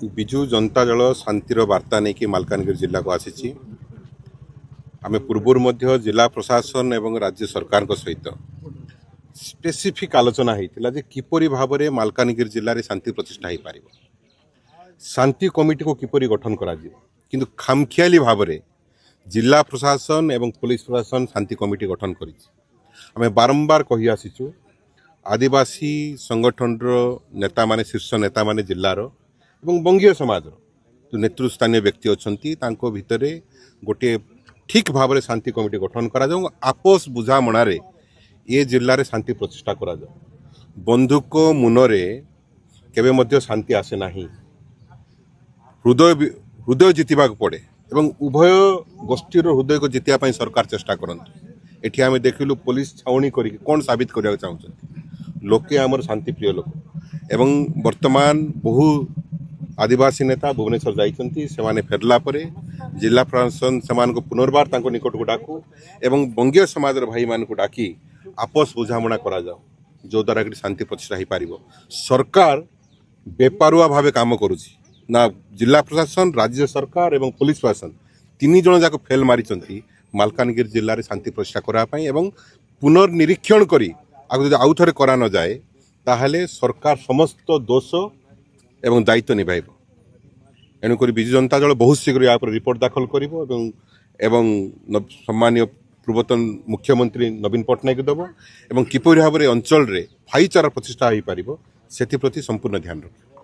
विजु जनता दल शांतिर वार्ता नहीं कि मालकानगिरी जिला को आसी आम पूर्व जिला प्रशासन एवं राज्य सरकार सहित स्पेसिफिक आलोचना होता है किपरि भाव में मालकानगिरी जिले में शांति प्रतिष्ठा हो पार शांति कमिटी को किपरि गठन करा किंतु खामखियाली भाव में जिला प्रशासन एवं पुलिस प्रशासन शांति कमिटी गठन कर बारंबार कही आसीचु आदिवासी संगठन नेता माने शीर्ष नेता माने जिलार एवं बंगीय समाज जो नेतृस्थानीय व्यक्ति अच्छा भितर गोटे ठीक भाव में शांति कमिटी गठन करा आपस बुझामणार ये जिले में शांति प्रतिष्ठा करा बंधुक मुनरे केबे मध्य शांति आसे नाही हृदय जितवा पड़े एवं उभय गोष्ठीर हृदय को जितिया सरकार चेष्टा करते एठी आमे देखिलु पुलिस छाउणी करी कौन साबित करने चाहते लोके आमर शांति प्रिय लोक एवं वर्तमान बहु आदिवासी नेता भुवनेश्वर जाइछन्ति सेमाने फेरला परे जिला प्रशासन सेमान को पुनर्बार तांको निकट को डाकू एवं बंगीय समाज भाई मान को डाकी आपस बुझामणा करा जाओ जो द्वारा कि शांति प्रतिष्ठा हो पार सरकार बेपारुआ भाव काम करुछि ना जिला प्रशासन राज्य सरकार एवं पुलिस प्रशासन तीन जन जाक फेल मारी मालकानगिरी जिले में शांति प्रतिष्ठा करने एवं पुनर्निरीक्षण करी आउ थे करा न जाए ताहले सरकार समस्त दोष एवं दायित्व निभाइब एणुक विजु जनता दल बहुत शीघ्र या रिपोर्ट दाखल कर सम्मानीय पूर्वतन मुख्यमंत्री नवीन पट्टनायक देव एवं किपरि भाव में अंचल भाईचारा प्रतिष्ठा हो पार से संपूर्ण ध्यान रख।